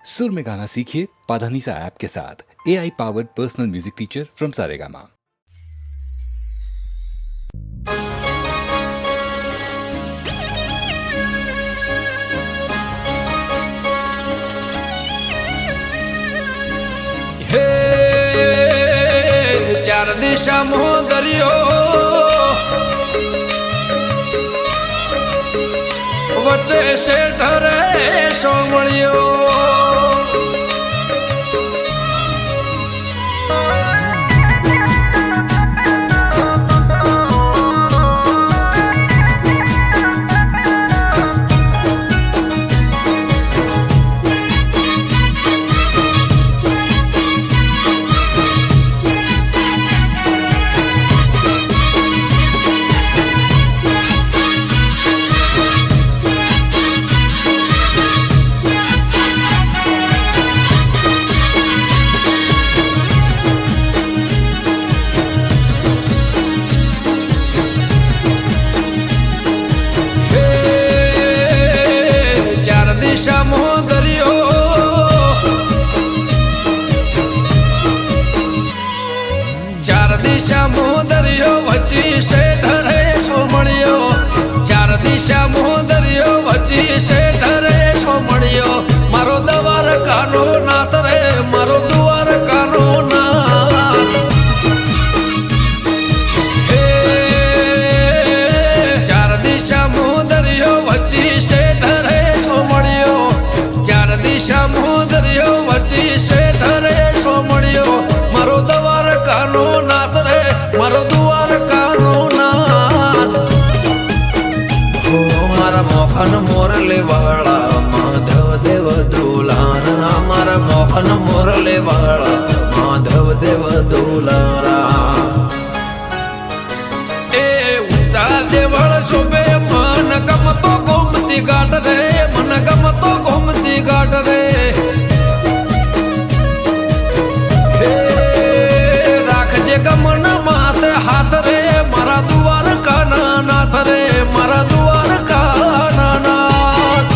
सुर में गाना सीखिए पाधानीसा ऐप के साथ। AI powered personal music teacher from Saregama. हे चार दिशा मोह दरियो वच्चे से ढरे सोमड़ियो दिशा मोह दरियो चार दिशा मोह दरियो वच्ची से ढरे सोमड़ियो चार दिशा मोह दरियो वच्ची से ढरे सोमड़ियो मारो दवार कानो नाथ रे मारो दुआर कानो नाथ हे चार दिशा मोह दरियो वच्ची से ढरे चार दिशा मोह दरियो वच्ची से ढरे सोमड़ियो मारो दवार कानो नाथ रे मारो दुआर कानो नाथ हो मारा मोहन मोरले वाला माधव देव दुलारा मारा मोहन मोरले वाला माधव देव दुलारा ए ऊंचा देवळ शोभे मन गमतो गोमती घाट रे मन गमतो गोमती घाट रे राखजे गमन मात हाथ रे मारा दुआर काना नाथ रे मारा दुआर काना नाथ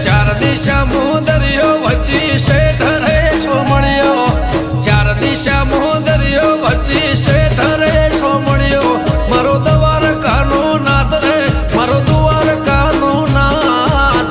चार दिशा मोह दरियो वच्ची से ढरे सोमड़ियो चार दिशा मोह दरियो वच्ची से ढरे सोमड़ियो मारो दवार कानो नाथ रे मारो दुआर कानो नाथ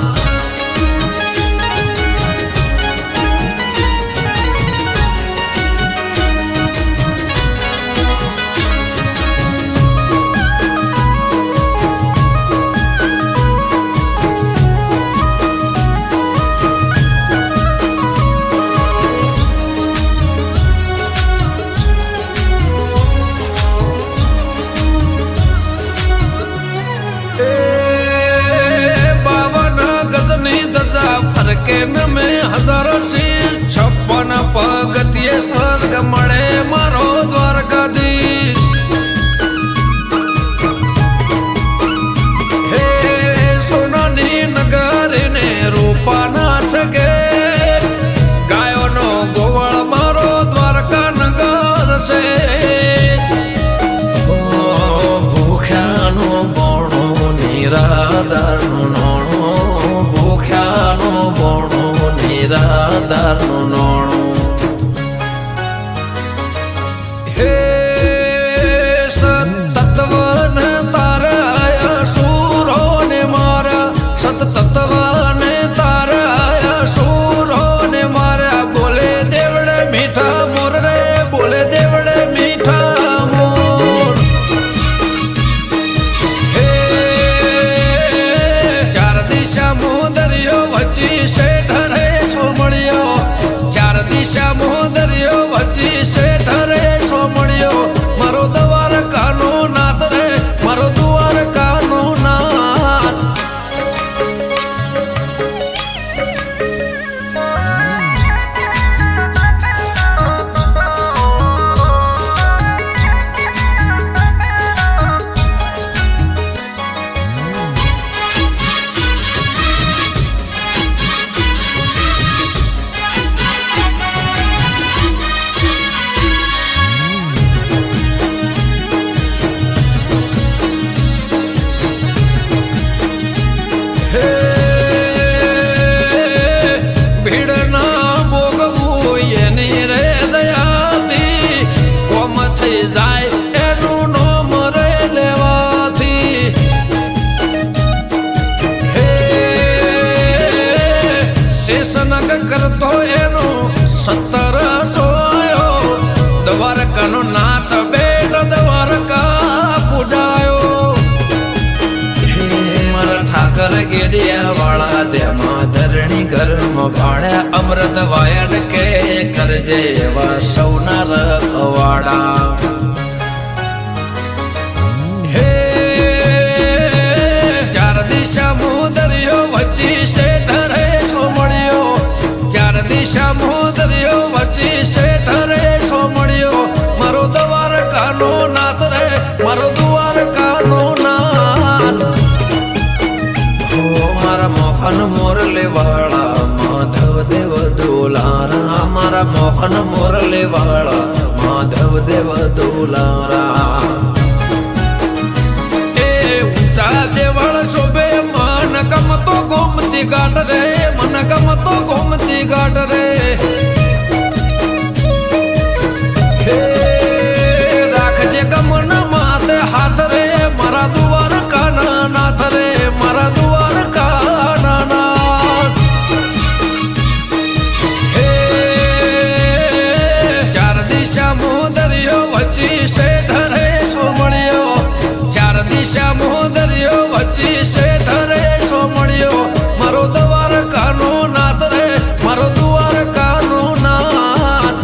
फरकेन में हजारों शील 56 पगतिये स्वर्ग मळे मारो द्वारकाधीश हे सोनानी नगर ने रूपा नाच गे गायो नो गोवळ मारो द्वारका नगर से भूख्यानो बोणो निराधार नोणो भूख्यानो बोणो निराधार नोणो हे सतत्वन ताराया सूरो ने मारा सतत्वन ताराया सूरो ने मारा बोले देवड़े मीठा मोर रे बोले देवड़े मीठा मोर हे चार दिशा मोह दरियो वच्ची से ढरे सोमड़ियो શેષનગ કરતો એનો 17 સોયો દ્વારકાનો નાથ બેટ દ્વારકા પૂજાયો મારા ઠાકર ગેડિયા વાળા તેમાં ધરણી ઘરમાં ભાડ્યા અમૃત વાયડ કે કરજે એવા સૌના રખવાડા દરિયો વચ્ચે શેઠ રે સોમળિયો 4 દિશા દરિયો વચ્ચે શેઠ રે સોમળિયો મારો દ્વારકાનો નાથ રે મારો દ્વારકાનો નાથ ઓ મારા મોહન મોરલે વાળા માધવ દેવ દોલારા મારા મોહન મોરલે વાળા માધવ દેવ દોલારા દેવળ શોભે મન ગમતો ગોમતી ઘાટ રે મન ગમતો ગોમતી ઘાટ રે રાખજે ગમન માથે હાથ રે મારા દ્વારકાના નાથ રે મારા દ્વારકાના નાથ 4 દિશા દરિયો વચ્ચે શેઠ રે સોમળિયો 4 દિશા દરિયો વચ્ચે શેઠ રે સોમળિયો મારો દ્વારકાનો નાથ રે મારો દ્વારકાનો નાથ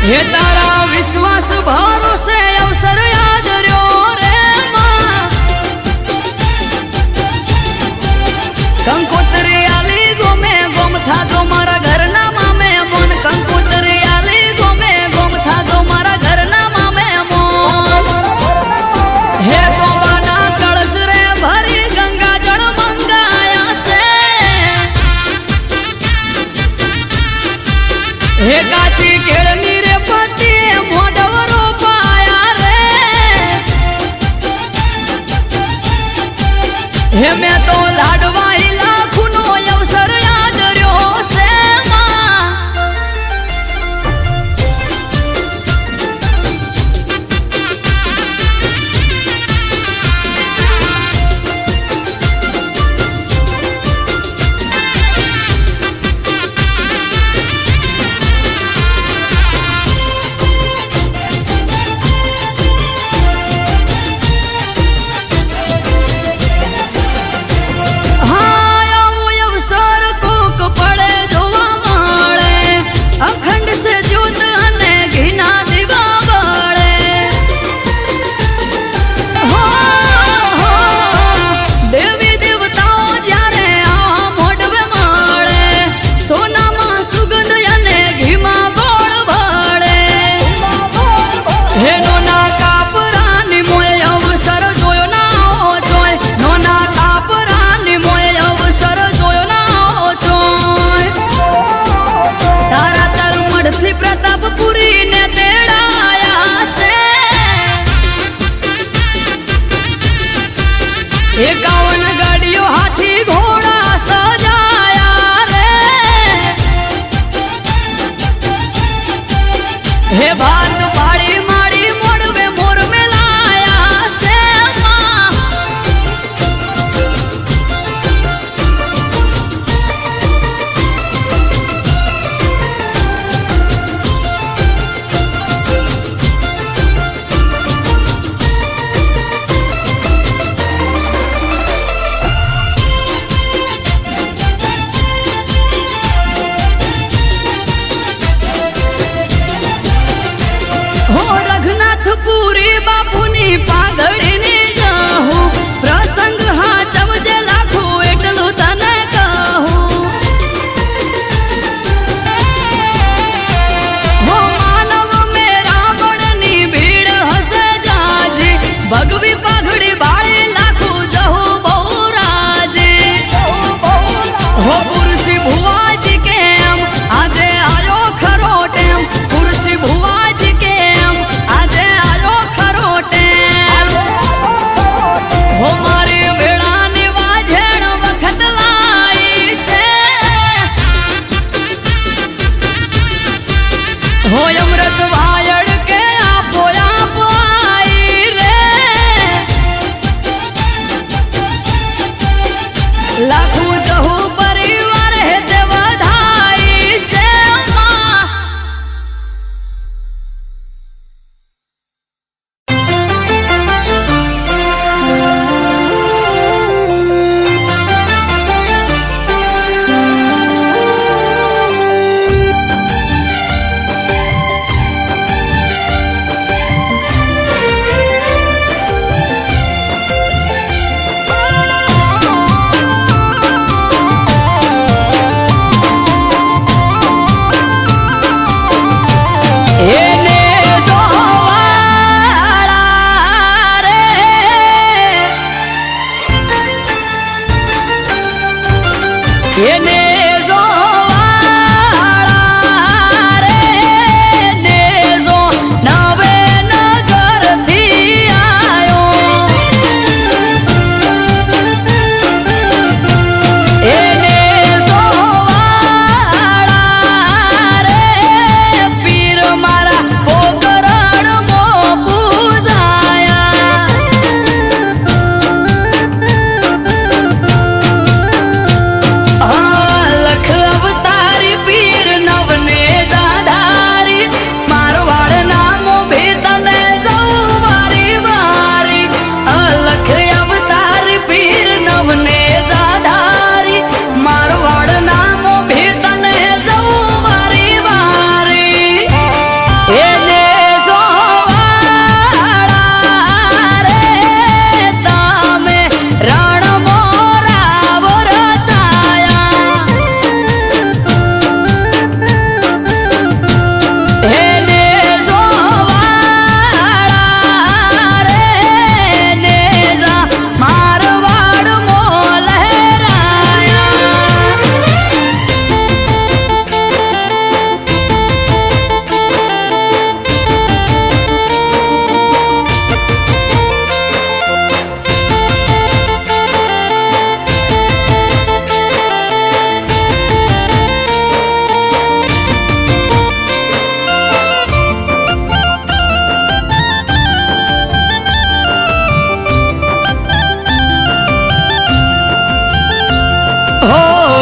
હે તારા વિશ્વાસ ભરોસે અવસર યાદ રહ્યો રે માં કંકોત્રી આલી ગોમે ગોમ થાજો મારા ઘરના મામે મોન કંકોત્રી આલી ગોમે ગોમ થાજો મારા ઘરના મામે મોન હે ગોબાના કળશ રે ભરી ગંગા જળ મંગાયા છે હે કાચી કેળની હે મેં તો લાડવાઈ લાખનો અવસર યાદ રહ્યો છે માં હે ભાત પાડી માડી મોડવે મોર મેલાયા છે માં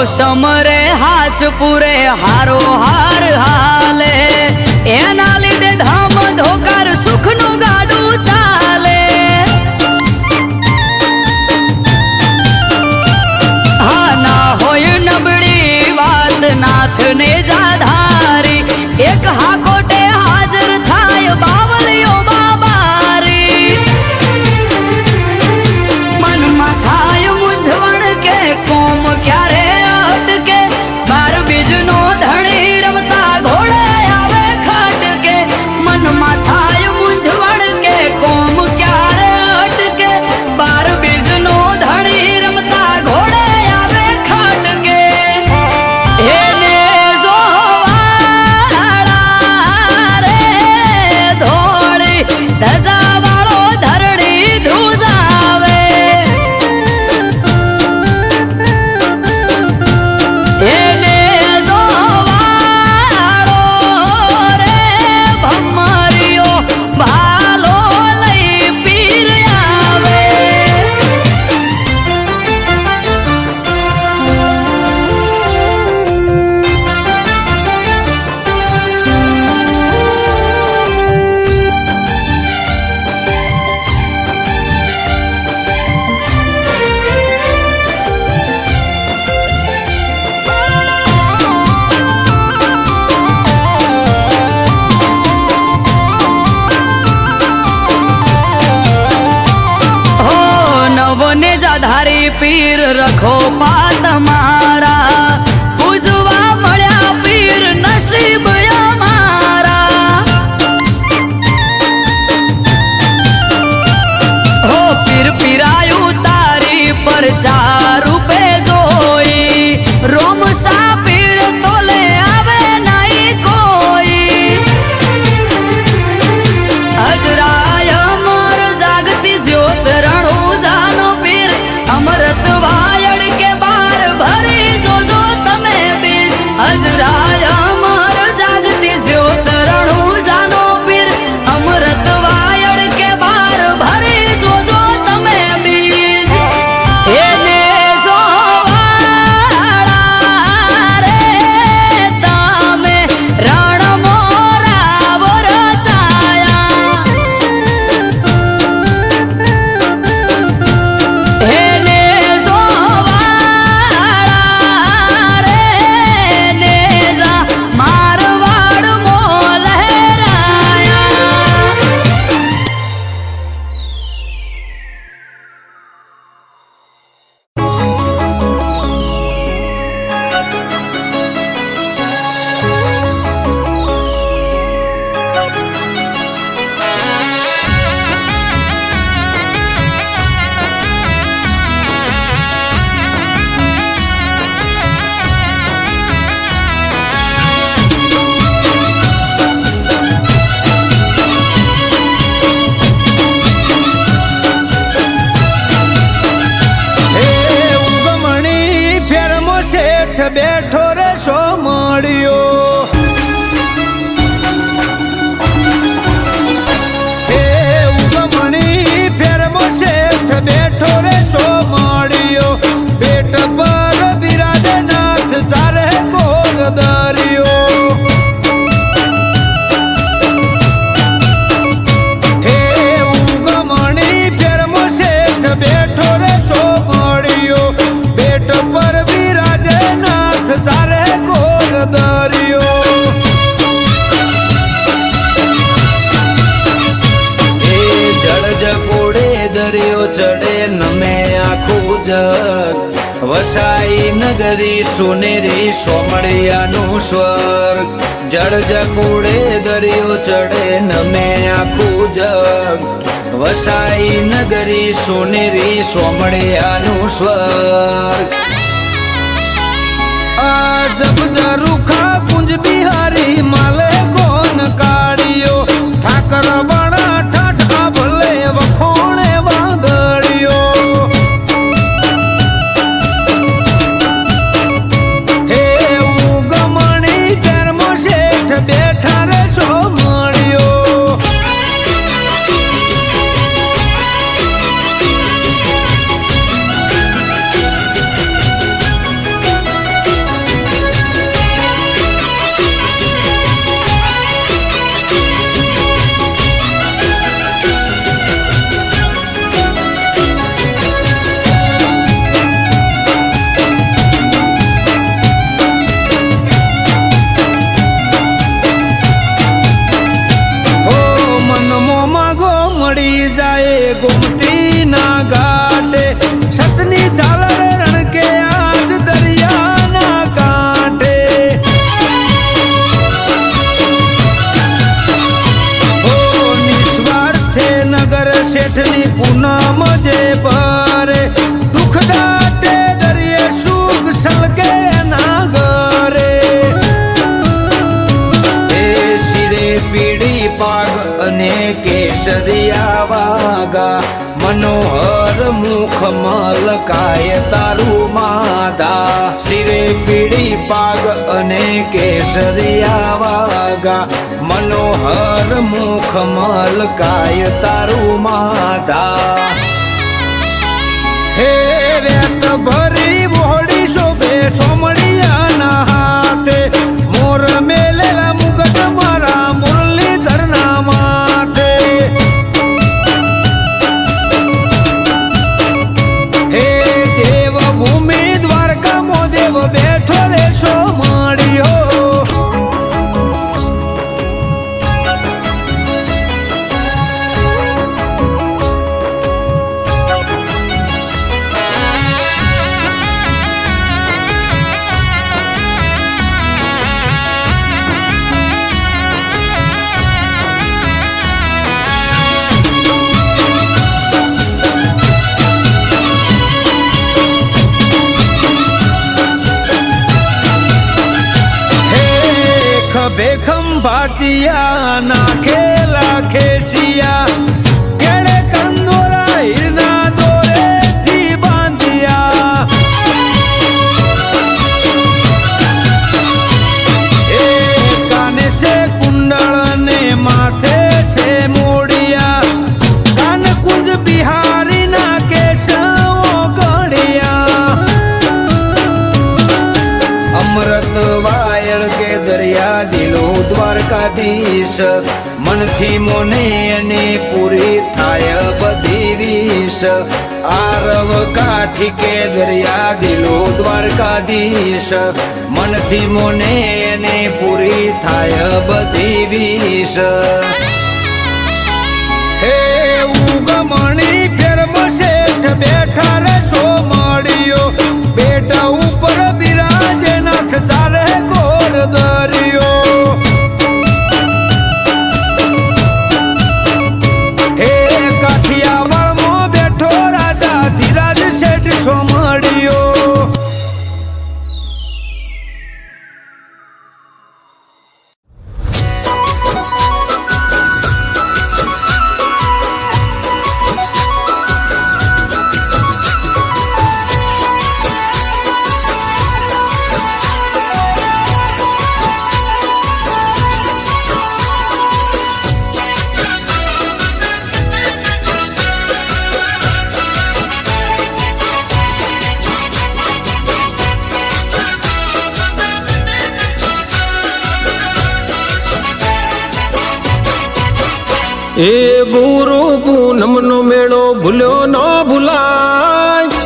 સમરે હાથ પૂરે હારો હાર હાલે એના લીધે ધામ ધોકાર સુખનું ગાડું ચાલે હા ના હોય નબળી વાત નાથને જાધારી એક હાકોટે હાજર થાય બાવલીઓ બાબારી મનમાં થાય મૂંઝવણ કે કોમ ક્યારે અટકે બાર બીજનો ધણી રમતા ઘોડે આવે ખટકે મનમાં થાય મૂંઝવણ કે કોમ ક્યારે અટકે બાર બીજનો ધણી રમતા ઘોડે આવે ખટકે એને જોવાળા રે ધોળી ધજા વાળો ધરણી ધ્રુજાવે એને જોવાળો રે ભમરિયો ભાલો લઈ પીર આવે હો નવને જાધારી પીર રખો પાત મારા પૂજવા મળ્યા પીર નસીબ અમારા હો પીર પીરાયું તારી પર ચાર રૂપે જોઈ રોમસા પીર તોલે આવે નહીં કોઈ હજરાય અમર જાગતી જ્યોત રણુજાનો પીર અમરત વાયડ કે બાર ભરી જોજો તમે પીર હજરાય અમર જાગતી જ્યોત રણુજાનો પીર અમરત વાયડ કે બાર ભરી જોજો તમે પીર એને જોવાળા રે તમે રણ મોરા વરસાયા એને જોવાળા રે નેજા મારવાડ મોલહેરાયા હે ઉગમણી ફેરમો શેઠ બેઠો રે સોમળિયો હે ઉગમણી ફેરમો શેઠ બેઠો રે સોમળિયો પેટ પર બિરાજે નાથ ચાલે ગોર દરિયો હે ઉગમણી ફેરમો શેઠ બેઠો રે સોમળિયો પેટ પર બિરાજે નાથ ચાલે ગોર દરિયો એ જળ જકોડે દરિયો ચડે નમે આખું જગ વસાઈ નગરી સોનેરી સોમળિયાનું સ્વર્ગ જળ જકોડે દરિયો ચડે નમે આખું જગ વસાઈ નગરી સોનેરી સોમળિયાનું સ્વર્ગ આજબ રૂખા કુંજ બિહારી માલે કોન કાળિયો ઠાકર બણા ઠાઠા ભલે વખોણે વાદળિયો હે ઉગમણી કર્મ શેઠ બેઠા રે સોમળિયો મલકાય તારું માધા શિરે પીળી પાગ અને કેસરિયા વાગા મનોહર મુખ મલકાય તારું માધા હે રેત ભરી બોડી શોભે સોમડિયાના હાથે મોર મેલેલા મુગટ મારા મુરલીધરના માથે હે દેવ ભૂમિ દ્વારકા મો દેવ બેઠો રે સોમડિયો બેખમ ભાતિયા નાખેલા ખેસિયા કેળે કંદોરા હીરના દોરેથી બાંધ્યા એ કાને છે કુંડળ ને માથે છે મોડિયા કાન કુંજ બિહારી ના કેશવો ગણ્યા અમૃત વાયળ કે દરિયા દિલો દ્વારકાધીશ મનથી મોને અને પૂરી થાય બધી વીસ આરવ કાઠી કે દરિયા દિલો દ્વારકાધીશ મનથી મોને અને પૂરી થાય બધી વીસ હે ઉગમણી ફેરમ શેઠ બેઠા રે સોમડિયો બેટા ઉપર બિરાજે નાથ ચાલે ગોર દરિયો હે કાઠિયાવાડમાં બેઠો રાજા ધીરાજ શેઠ સોમડિયો એ ગુરુ પૂનમ નો મેળો ભૂલ્યો ન ભૂલાય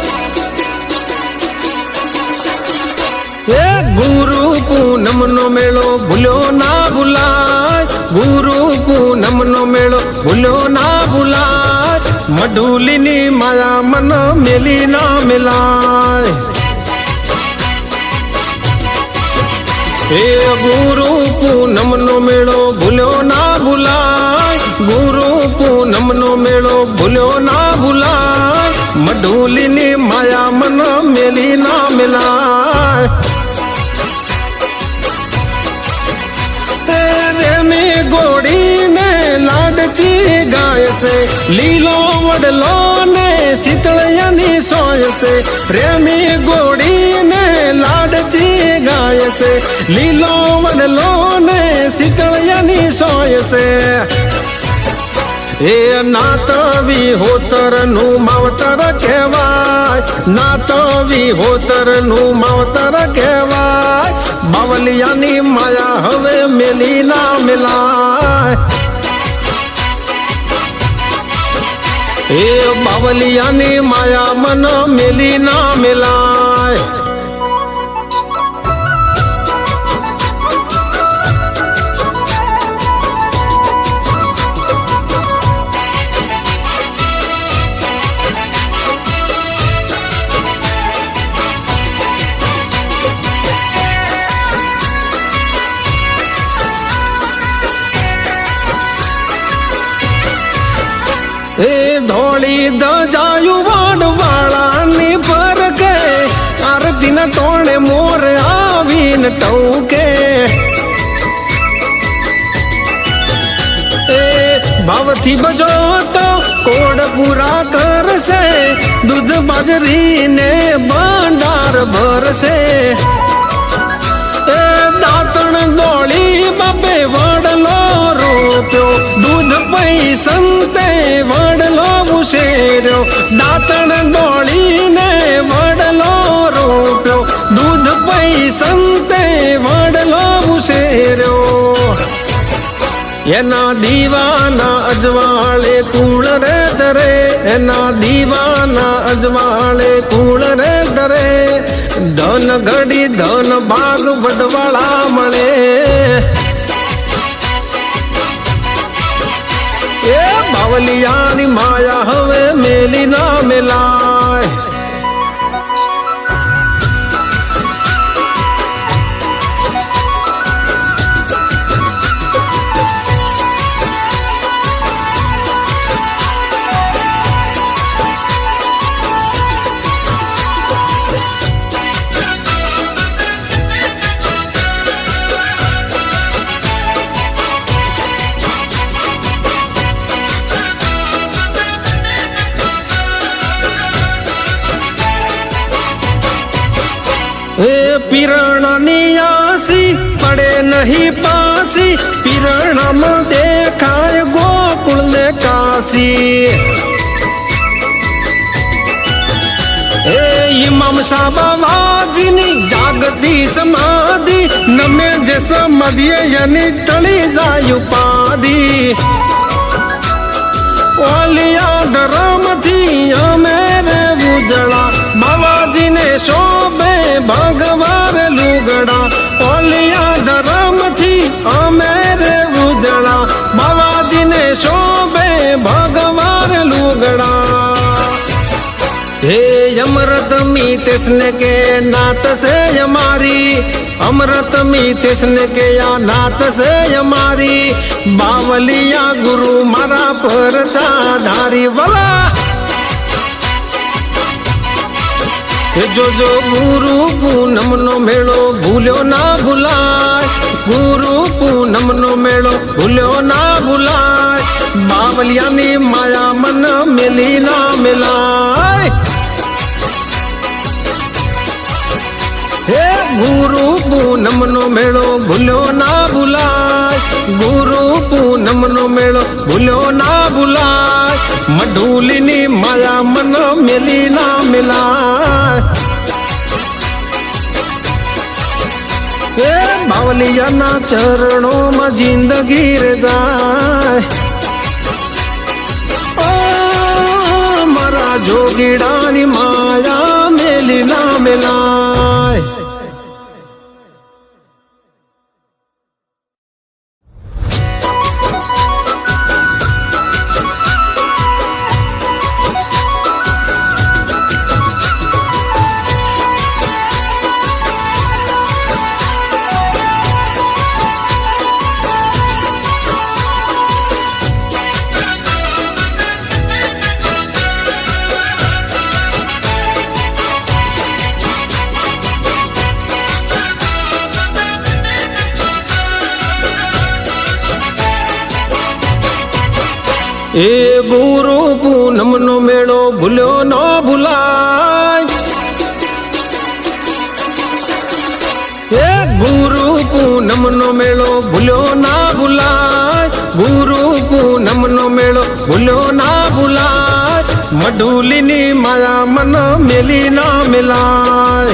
એ ગુરુ પૂનમ નો મેળો ભૂલ્યો ના ભૂલાય ગુરુ પૂનમ નો મેળો ભૂલ્યો ના ભૂલાય મઢુલીની માયા મન મેલી ના મિલાય એ ગુરુ પૂનમ નો મેળો ભૂલ્યો ના ભૂલાય ગુરુ પૂનમ નો મેળો ભૂલ્યો ના ભૂલાય મઢુલીની માયા મન મેલી ના મિલાય રેમી ગોળી ને લાડચી ગાય છે લીલો વડલો ને શીતળિયાની સોય છે રેમી ગોળી ને લાડચી ગાય છે લીલો વડલો ને શીતળિયાની સોય છે એ નાત વિહોતર નું માવતર કહેવાય નાત વિહોતર નું માવતર કહેવાય બાવલિયાની માયા હવે મેલી ના મિલાય એ બાવલિયાની માયા મન મેલી ના મિલાય એ ધોળી દજાયું વાડવાળાની પર કે આરતી ના ટોણે મોર આવીને ટૌકે એ ભાવથી બજો તો કોડ પૂરા કર ભરશે દૂધ બાજરી ને ભંડાર ભરશે એ દાંતણ દોડી બાપે વડલો રોપ્યો દૂધ પૈ સંતે વડલો ઉછેર્યો દાંતણ દોડીને વડલો રોપ્યો દૂધ પૈ સંતે વડલો ઉછેર્યો એના દીવાના અજવાળે કુળ રે દરે એના દીવાના અજવાળે કુળ રે દરે ધન ઘડી ધન ભાગ વડવાળા મળે એ બાવલિયાની માયા હવે મેલી ના મેલાય એ પીરણાની આસી પડે નહીં પાસી પીરણામાં દેખાય ગોકુળ ને કાશી એ ઇમામ સાબાવાજીની જાગતી સમાધિ નમે જે સમાધિએ એની ટળી જાય ઉપાધિ ઓલિયા ધરમથી અમે રે ઉજળા બાવાજીને શોભે ભગવાર લુગડા ઓલિયા ધરમથી અમે રે ઉજળા બાવાજીને શોભે ભગવાર લુગડા हे अमृत मी तिसने के नात से हमारी अमृत मी तिसने के या नात से हमारी बावलिया गुरु मारा पर चाधारी वाला जो जो गुरु पूनम नो मेड़ो भूल्यो ना भूलाय गुरु पूनम नो मेड़ो भूल्यो ना भूलाय बावलिया नी माया मन मिली ना मिलाय हे गुरु पूनम नो मेड़ो भूल्यो ना भूलाय गुरु पूनम नो मेड़ो भूल्यो ना भूलाय मढूली नी माया मन मिली ना मिलाय हे बावलिया ना चरणों में जिंदगी रे जाय मारा जोगीड़ा नी माया मिली ना मिलाय ए गुरु पूनम नो मेड़ो भूल्यो न भूलाय ए गुरु पूनम नो मेड़ो भूल्यो ना भूलाय गुरु पूनम नो मेड़ो भूल्यो ना भूलाय मढूली नी माया मन मिली ना मिलाय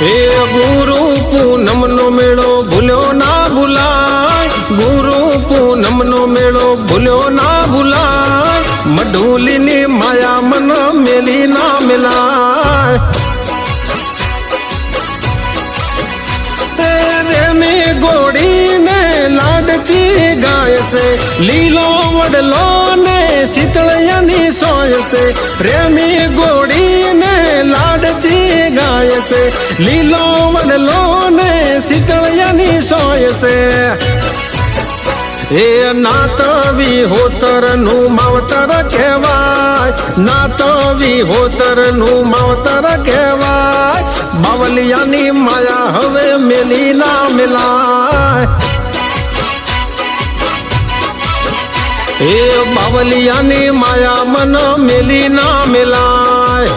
हे गुरु पूनम नो मेड़ो भूल्यो ना भूलाय गुरु पूनम नो मेड़ो भूल्यो ना भूलाय मढूली नी माया मन मिली ना मिलाय तेरे में गोड़ी ने लाडची गाय से लीलो वडलो ने शीतलयनी सोय से प्रेमी गोड़ी ने लाडची गाय से लीलो वडलो ने शीतलयनी सोय से ए नात विहोतर नु मावतर कहवाय नात विहोतर नु मावतर कहवाय बावलियानी माया हवे मिली ना मिलाय એ બાવલિયાની માયા મન મેલી ના મેલાય.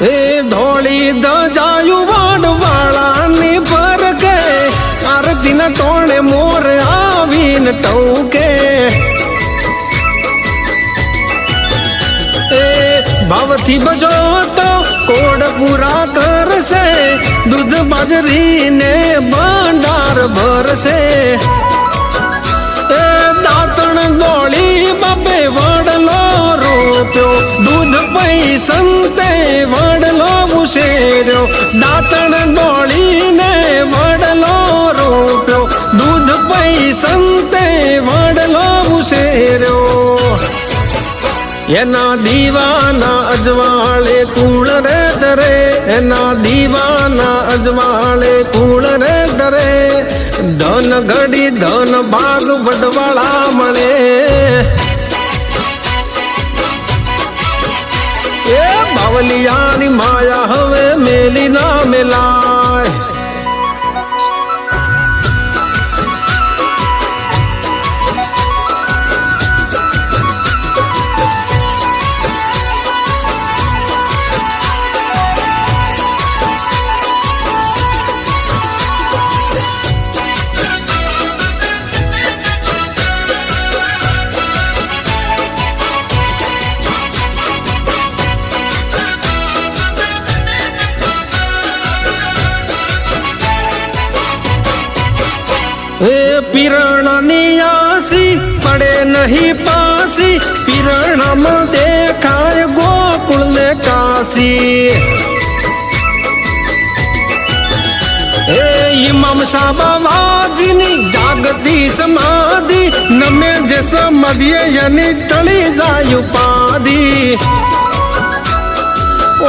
એ ધોળી દજાયું વાડવાળાની પર કે આરતીના ટોણે મોર આવીને ટવકે. એ ભાવથી બજો તો કોડ પૂરા કરશે, દૂધ બાજરીને ભંડાર ભરશે. એ દાંતણ દોડી બાપે વડલો રોપ્યો, દૂધ પૈ સંતે વડલો ઉછેર્યો. દાંતણ દોડીને વડલો રોપ્યો, દૂધ પૈ સંતે વડલો ઉછેર્યો. એના દીવાના અજવાળે કુળ રે ડરે, એના દીવાના અજવાળે કુળ રે ડરે. ધન ઘડી ધન ભાગ વડવાળા મળે. એ બાવલિયાની માયા હવે મેલી ના મેલાય. એ પીરણાની આસી પડે નહીં પાસી, પીરણામાં દેખાય ગોકુળ ને કાશી. એ ઇમામ સાબાવાજીની જાગતી સમાધિ, નમે જે સમાધિએ એની ટળી જાય ઉપાધિ.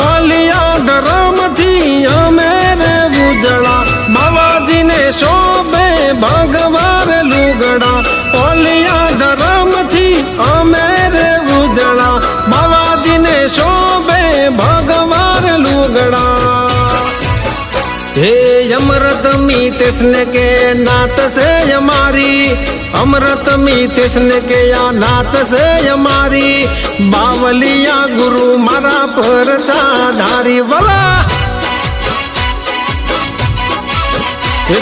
ઓલિયા ધરમથી અમે રે ઉજળા, બાવાજીને શોભે ભગવાર લુગડા. ઓલિયા ધરમથી અમે રે ઉજળા, બાવાજીને શોભે ભગવાર લુગડા. હે અમૃત મીતેશ ને કે નાત સે અમારી, અમૃત મીતેશ ને કે આ નાત સે અમારી. બાવલિયા ગુરુ મારા પર ચાધારી વલા.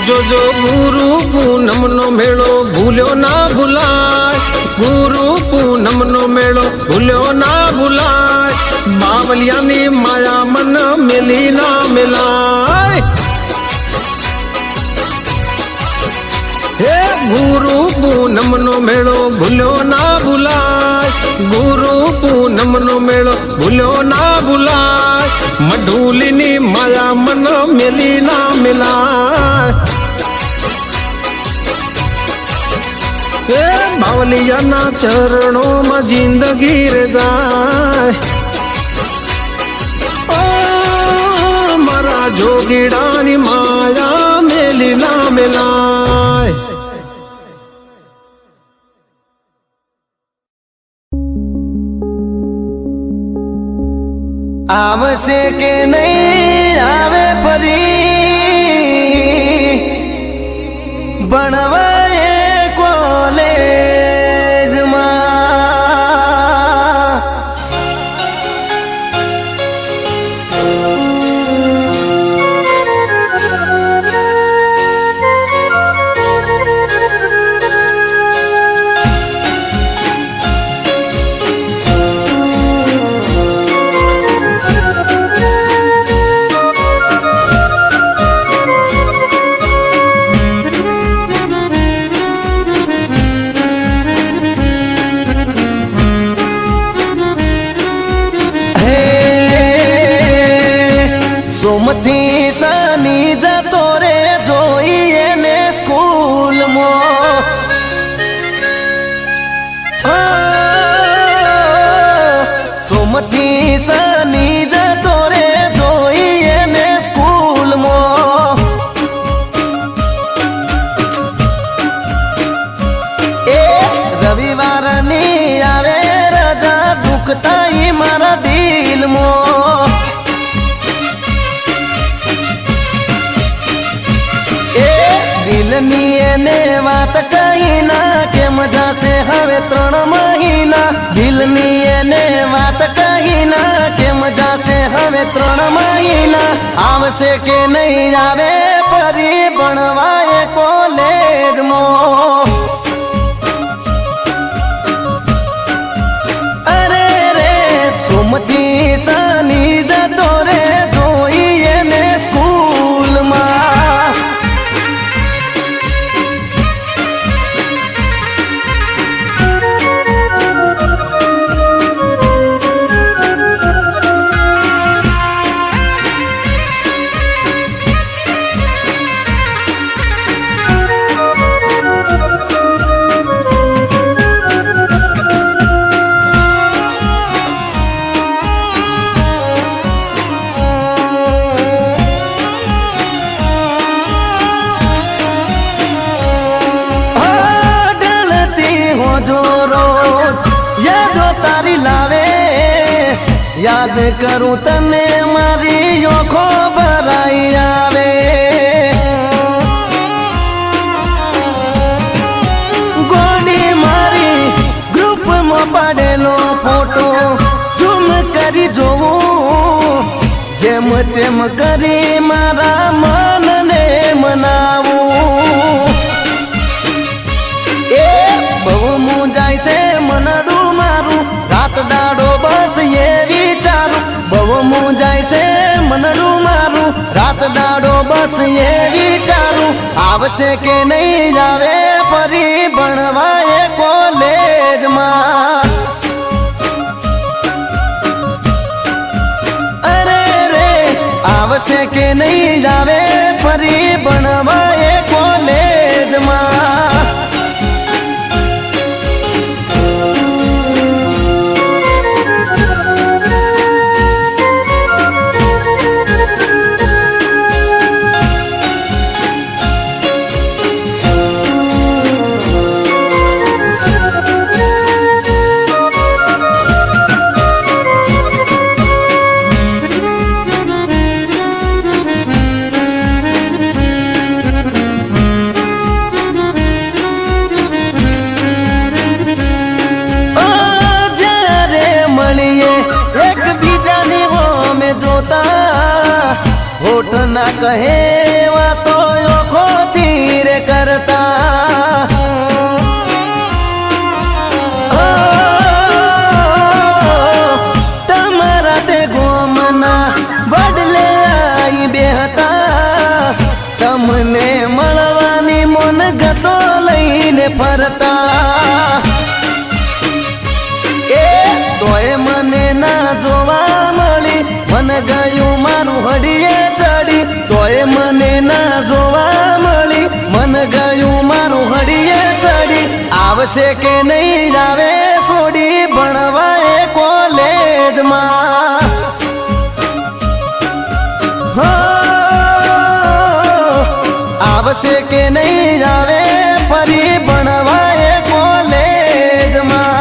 જો ગુરુ પૂનમ નો મેળો ભૂલ્યો ના ભૂલાય, ગુરુ પૂનમ નો મેળો ભૂલ્યો ના ભૂલાય. બાવલિયાની માયા મન મેલી ના મેલાય. હે ગુરુ પૂનમ નો મેળો ભૂલ્યો ના ભૂલાય, ગુરુ પૂનમ નો મેળો ભૂલ્યો ના ભૂલાય. મઢુલીની માયા મન મેલી ના મેલાય. હે બાવલિયાના ચરણોમાં જિંદગી રે જાય. મારા જોગીડાની માયા મેલી ના મેલાય. આવશે કે નહીં આવે ફરી ભણવા એ કોલેજમાં. દિલની એને વાત કહી ના કેમ જાશે હવે 3 મહિના દિલની એને વાત કહી ના કેમ જાશે હવે 3 મહિના આવશે કે નહીં આવે ફરી ભણવાય કોલેજમાં અરે રે સુમતી સાની જતો રે જોઈએ ને સ્કૂલમાં યાદ કરું તને મારી ઓખો ભરાઈ આવે ગોડી મારી ગ્રુપમાં પાડેલો ફોટો ઝૂમ કરી જોવું જેમ તેમ કરી મારા મનને મનાવું એ બહુ મુંજાય છે મનડું મારું રાત દાડો બસ એ વિચારું બહુ મુંજાય છે મનડું મારું રાત દાડો બસ એ વિચારું આવશે કે નહીં આવે ફરી ભણવાય કોલેજમાં અરે રે આવશે કે નહીં આવે ફરી ભણવાય કોલેજમાં હોઠ ના કહે વાતો ઓખો તીરે કરતા તમારા તે ગોમના બદલે આઈ બેહતા તમને મળવાની મન ગતો લઈને ફરતા એ તોય મને ના જોવા મળી મન ગયું મારું હડીએ ચડી તોય મને ના જોવા મળી મન ગયું મારું હડીએ ચડી આવશે કે નહીં આવે છોડી ભણવાય કોલેજમાં આવશે કે નહીં આવે ફરી ભણવાય કોલેજમાં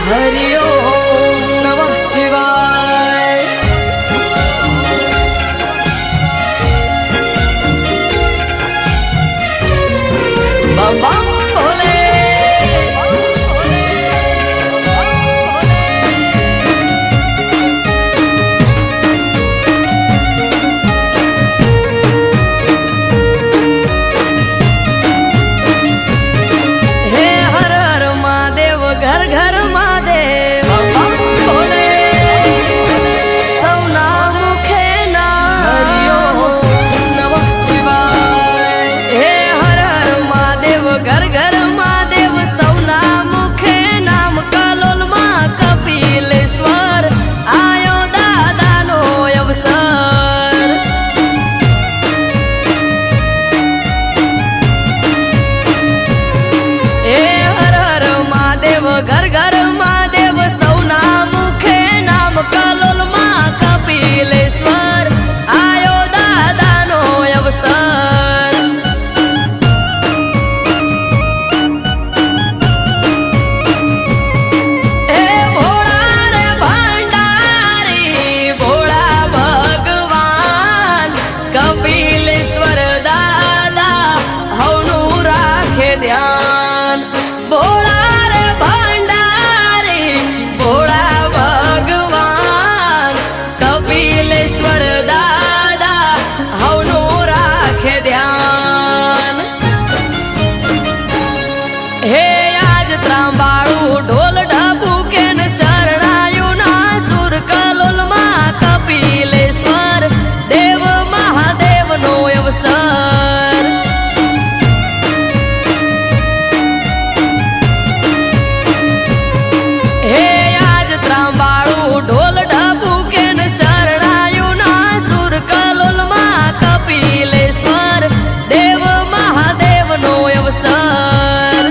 હરિ ઓમ નમઃ શિવાય. બમ બમ ભોલે. હે હર હર મહાદેવ ઘર ઘર મહાદેવ ભોલે. સૌના મુખે નામ હરિ ઓમ નમઃ શિવાય. હે હર હર મહાદેવ ઘર ઘર મહાદેવ સૌના મુખે નામ. કલોલમાં કપિલેશ્વર આયો દાદાનો અવસર. હે હર હર મહાદેવ ઘર ઘર મહાદેવ સૌના મુખે નામ. કલોલમાં કપિલેશ્વર આયો દાદાનો અવસર. હે ભોળા રે ભંડારી ભોળા ભગવાન. કપિલેશ્વર દાદા હવનું રાખે ધ્યાન. ભોળા રે ભંડારી ભોળા ભગવાન. કપિલેશ્વર દાદા હવનું રાખે ધ્યાન. હે આજ ત્રાંબાળું ઢોલ ઢબુકે ને શરણાયું ના સુર. કલોલમાં કપિલેશ્વર દેવ મહાદેવનો અવસર. હે આજ ત્રાંબાળું ઢોલ ઢબુકે ને શરણાયું ના સુર. કલોલમાં કપિલેશ્વર દેવ મહાદેવનો અવસર.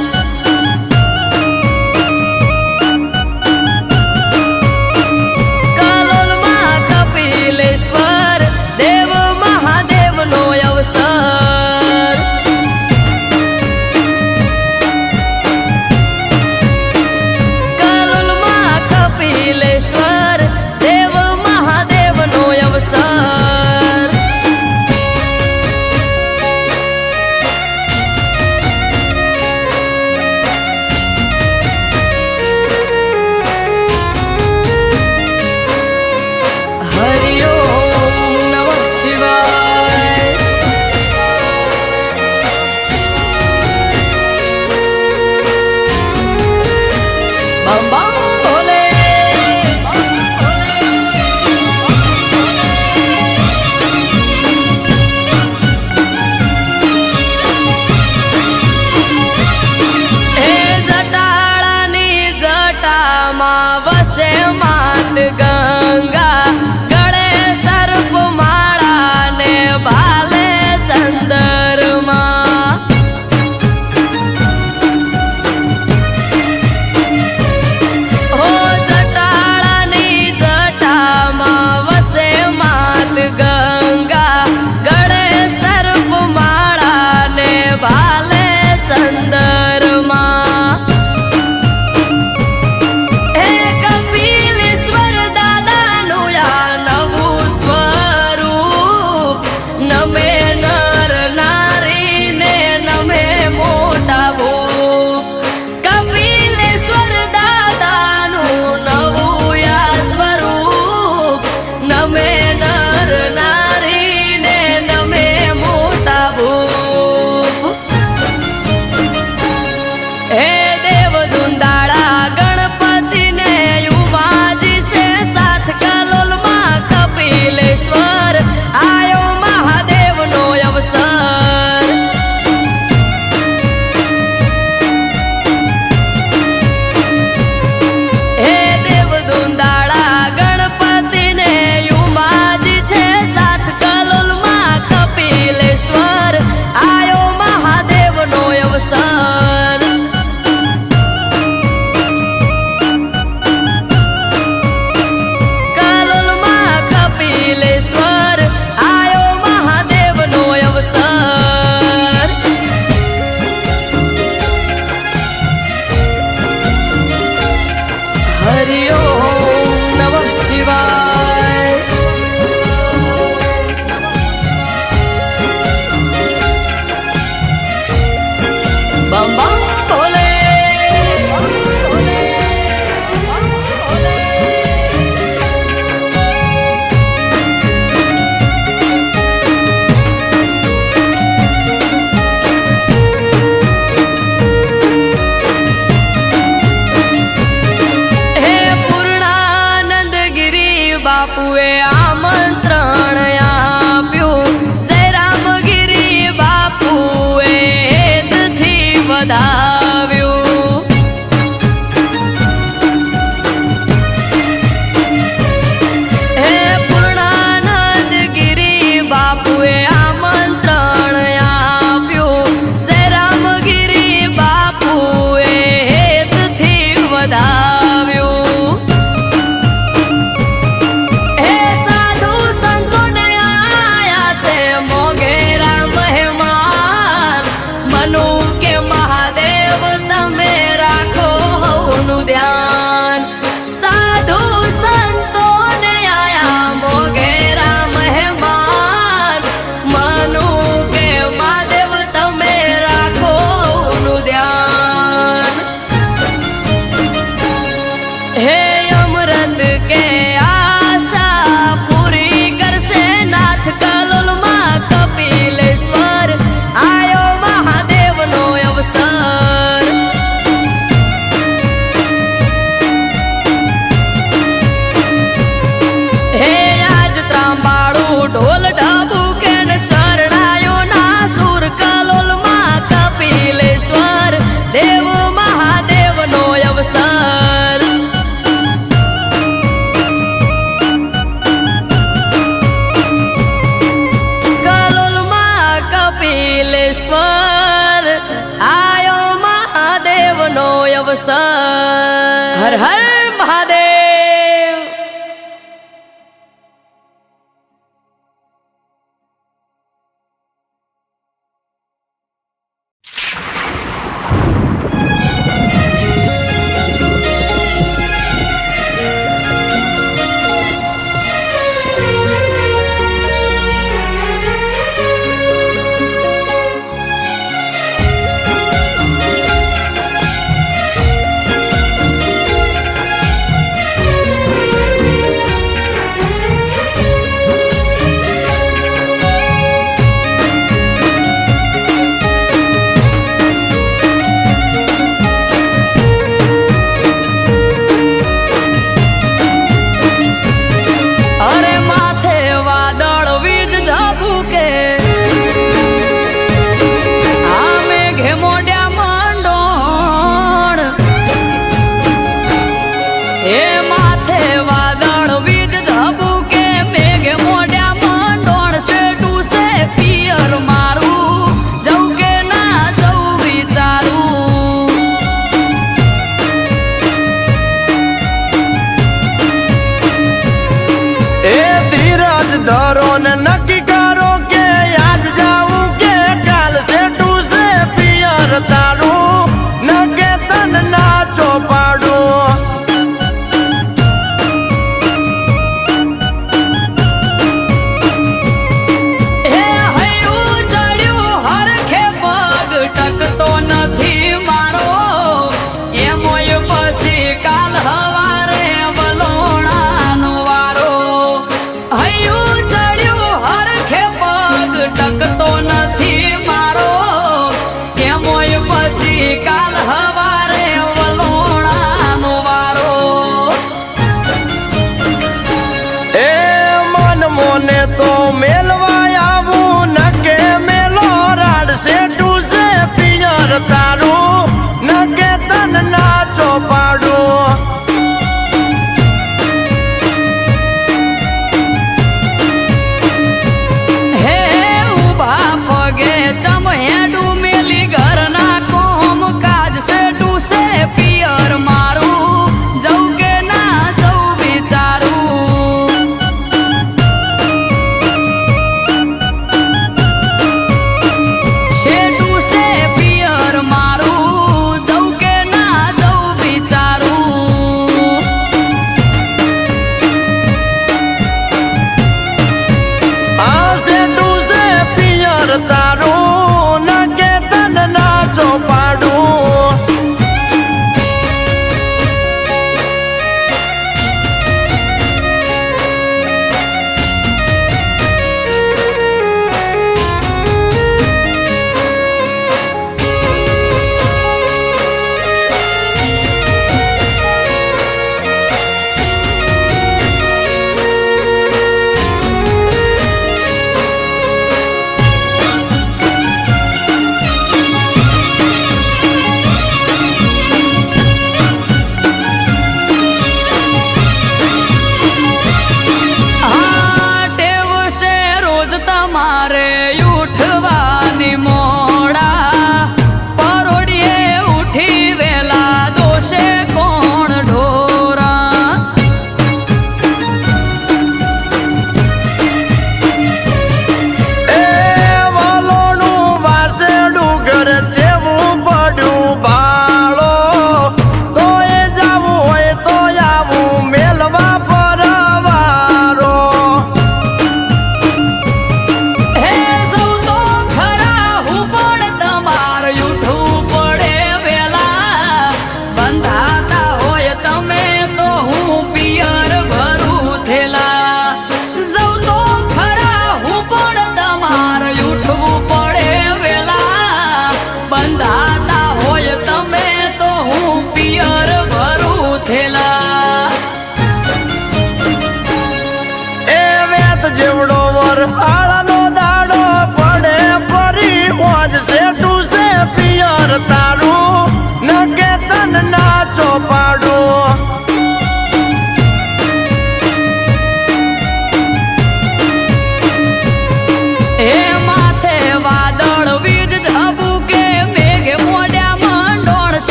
કલોલમાં કપિલેશ્વર દેવ મહાદેવનો અવસર. કલોલમાં કપિલેશ્વર દેવ મહાદેવનો અવસર. હરિ ઓમ નમઃ શિવાય. બમ બમ ભોલે. હે જટાળાની જટામાં વસે માત ગંગા. ગળે સર્પ માળા ને ભાલે ચંદરમાં. હો જટાળાની જટામાં વસે માત ગંગા. ગળે સર્પ માળા ને ભાલે ચંદરમાં. હે કપિલેશ્વર દાદા હરિ ઓમ નમઃ શિવાય. બમ બમ ભોલે. બાપુએ આમંત્રણ આપ્યું, જય રામગીરી બાપુએ હેતથી વધાવ્યું. હે પૂર્ણાનંદ ગિરી બાપુએ આમંત્રણ આપ્યું, જય રામગીરી બાપુએ હેતથી વધાવ્યું. ધ્યાન સાધુ સંતો ને આયા મોગેરા મહેમાન, મનુ કે મહાદેવ તમે રાખો નું ધ્યાન. હે અમૃત કે આશા પૂરી કરશે નાથ કલોલમાં કપિલેશ્વર, આયો મહાદેવનો અવસર. ઢોલ ઢબુકે ને શરણાયો ના સુર કલોલમાં કપિલેશ્વર, દેવ મહાદેવનો અવસર. કલોલમાં કપિલેશ્વર, આયો મહાદેવનો અવસર. હર હર મહાદેવ.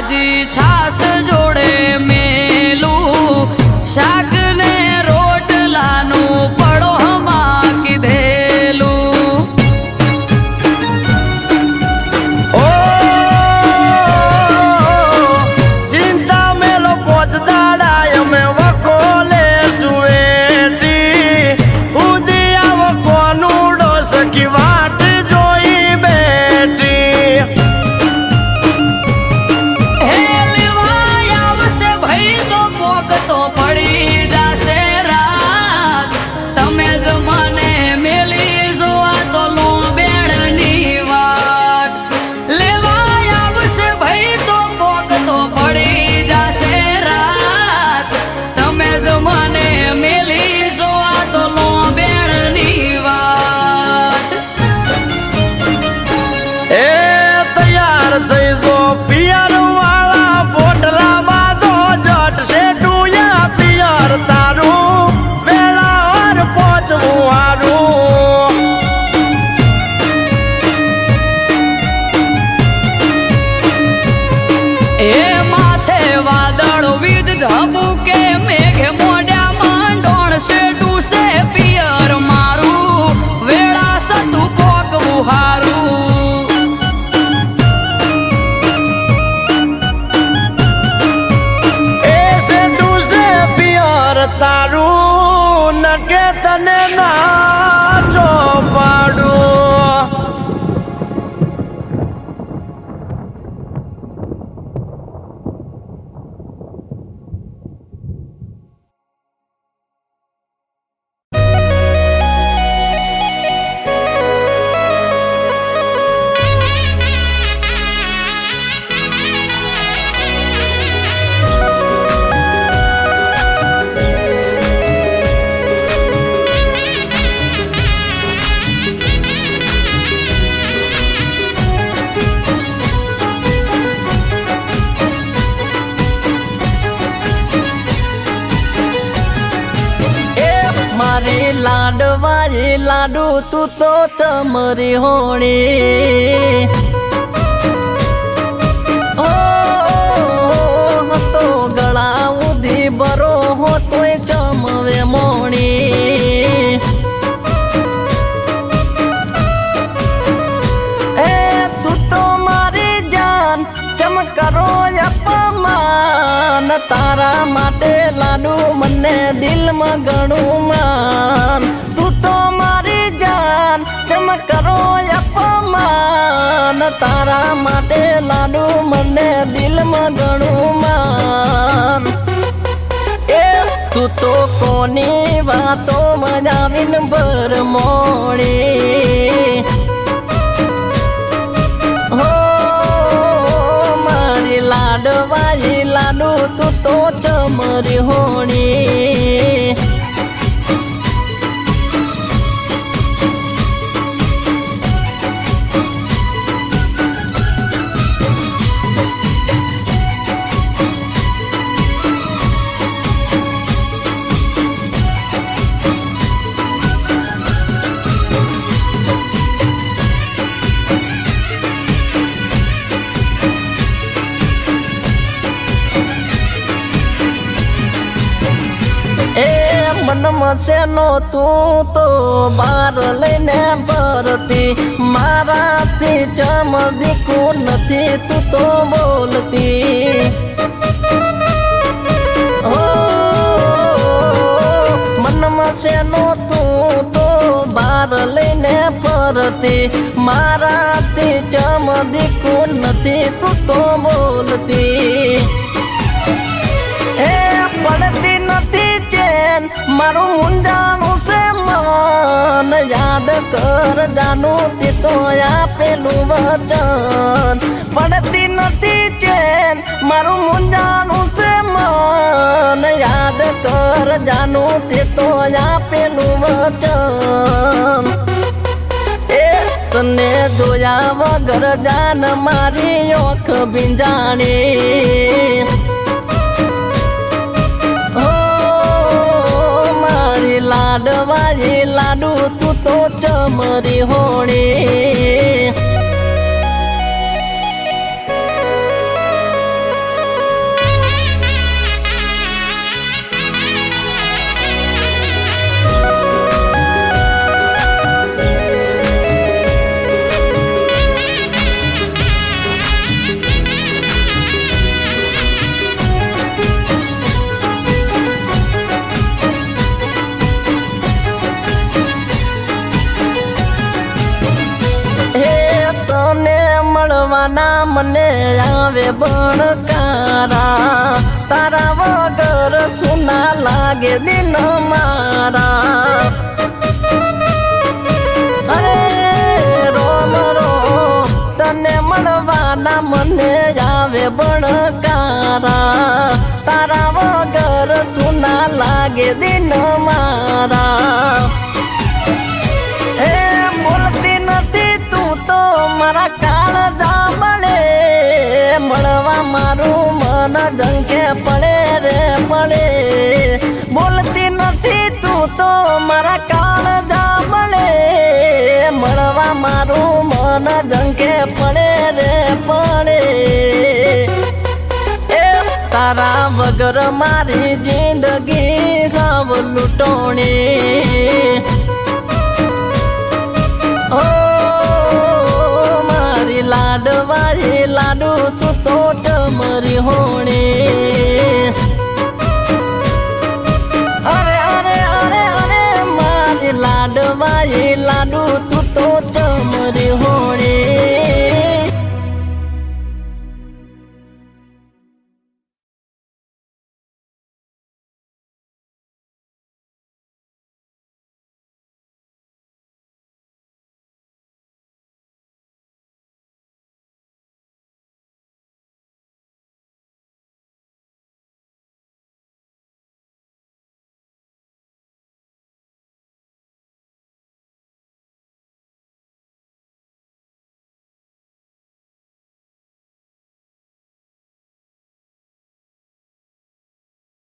તાજી છાસ જોડે મેલું શાક ને રોટલાનું પડોમાં કીધેલું. ઓ ચિંતા મેલો પોચદાડા અમે વખોલે સુએટી ઉદી આવો કોનુડો સખી વાટ જોઈ બેઠી. હે લેવાય આવશે ભાઈ તો પોક તો પડી જાશે રાત. તમે જ મને મેલી જોવા તો લો બેડની વાત. લેવાય આવશે ભાઈ તો પોક તો પડી જાશે રાત. તમે જ મને મેલી જોવા તો લો બેડની વાત. એ તૈયાર થઈ જો પિયર વાળા પોટલા બાંધો જટ શેઠુયા પિયર તારું વેળાવાર પહોંચવું હારું. એ માથે વાદળ વીજ ધબુકે મેઘ મોઢા માંડોણ શેઠું છે પિયર મારું વેળા સતું પોકવું હારું. એ શેઠું છે પિયર તારું નકે તને ના જો પાડું. મારી લાડવાજી લાડુ તું તો ચમરી હોણી. ઓ તો ગળા ઉધી બરો હો તોય ચમવે મોણી. એ તું તો મારી જાન ચમકરો અપમાન. તારા માટે લાડુ મને દિલમાં ઘણું માન. તું તો મારી જાન ચમકરો અપમાન. તારા માટે લાડુ મને દિલમાં ઘણું માન. એ તું તો કોની વાતો મજાવીન ભર મોડી. હો મારી લાડવાજી લાડુ તું તો ચમરી હોણી. મનમાં છે નો તું તો બાર લઈને ભરતી. મારાથી ચમદીકું નથી તું તો બોલતી. હો મનમાં છે નો તું તો બાર લઈને ફરતી. મારાથી ચમદીકું નથી તું તો બોલતી. એ પડતી નથી ચેન મારું મુંજાનું છે મન. યાદ કર જાનું તે તો આપેલું વચન. પડતી નથી ચેન મારું મુંજાનું છે મન. યાદ કર જાનું તે તો આપેલું વચન. એ તને જોયા વગર જાન મારી ઓખ ભીંજાણી. લાડવાજી લાડુ તું તો ચમરી હોણી. મળવાના મને આવે બણકારા તારા વગર સુના લાગે દિન મારા અરે રોમ રોમ તને મળવાના મને આવે બણકારા તારા વગર સુના લાગે દિન મારા બોલતી નથી તું તો મારા કાળ જામણે મળવા મારું મન જંખે પડે રે પડે બોલતી નથી તું તો મારા કાળ જામણે મળવા મારું મન જંખે પડે રે પડે તારા વગર મારી જિંદગી સાવ લૂંટોણી ઓ મારી લાડવાળી લાડુ તું તો ટમરી હોણી